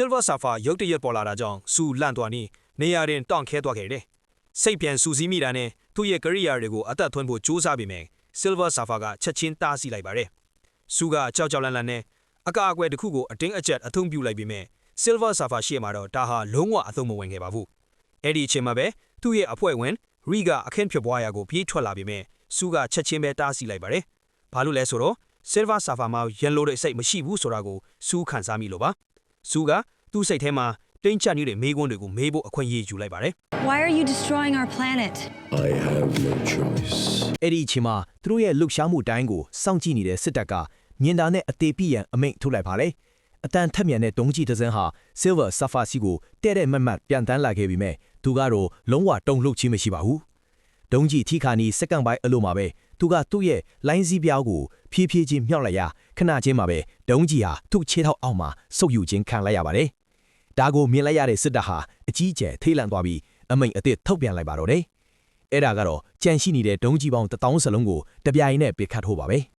Silver Sapphire ရုတ်တရက်ပေါ်လာတာကြောင့်စူလန့်သွားပြီးနေရာတွင်တောင့်ခဲသွားခဲ့တယ်။စိတ်ပြန်စူးစီးမိတာနဲ့သူ့ရဲ့ career တွေကိုအသက်သွင်းဖို့ကြိုးစားပေမဲ့ Silver Sapphire ကချက်ချင်းတားဆီးလိုက်ပါတယ်။စူကကြောက်ကြောက်လန့်လန့်နဲ့အကာအကွယ်တစ်ခုကိုအတင်းအကျပ်အသုံးပြုလိုက်ပေမဲ့ Silver Sapphire ရှေ့မှာတော့ဒါဟာလုံးဝအသုံးမဝင်ခဲ့ပါဘူး။အဲ့ဒီအချိန်မှာပဲသူ့ရဲ့အဖွဲ့ဝင် Ri ကအခင်းဖြစ်ပွားရာကိုပြေးထွက်လာပေမဲ့စူကချက်ချင်းပဲတားဆီးလိုက်ပါတယ်။ဘာလို့လဲဆိုတော့ Silver Sapphire မှာရန်လိုတဲ့စိတ်မရှိဘူးဆိုတာကိုစူခံစားမိလို့ပါ။စူကသူ့စိတ်ထဲမှာတင်းကျပ်နေတဲ့မေးခွန်းတွေကိုမေးဖို့အခွင့်အရေးယူလိုက်ပါတယ်။ Why are you destroying our planet? I have no choice. အဲ့ဒီအချိန်မှာသူတို့ရဲ့လှုပ်ရှားမှုတိုင်းကိုစောင့်ကြည့်နေတဲ့စစ်တပ်ကမြင်တာနဲ့အသေးပြည့်ရန်အမိန့်ထုတ်လိုက်ပါလေအတန်ထက်မြန်တဲ့ဒုံးကြီးတစ်စင်းဟာ Silver Sapphire စီကိုတဲ့တဲ့မတ်မတ်ပြန်တန်းလာခဲ့ပြီးမဲ့သူကတော့လုံးဝတုံ့လှုပ်ခြင်းမရှိပါဘူးဒုံးကြီးထိခါနီစက္ကန့်ပိုင်းအလိုမှာပဲသူကသူ့ရဲ့လိုင်းစည်းပြောင်းကိုဖြည်းဖြည်းချင်းမြှောက်လိုက်ရခဏချင်းမှာပဲဒုံးကြီးဟာသူ့ခြေထောက်အောက်မှာဆုပ်ယူခြင်းခံလိုက်ရပါတယ်ဒါကိုမြင်လိုက်ရတဲ့စစ်တပ်ဟာအကြီးကျယ်ထိတ်လန့်သွားပြီးအမိန့်အသစ်ထုတ်ပြန်လိုက်ပါတော့တယ်အဲ့ဒါကတော့ကြံရှိနေတဲ့ဒုံးကြီးပေါင်း1000စလုံးကိုတပြိုင်နက်ပစ်ခတ်ထိုးပါပဲ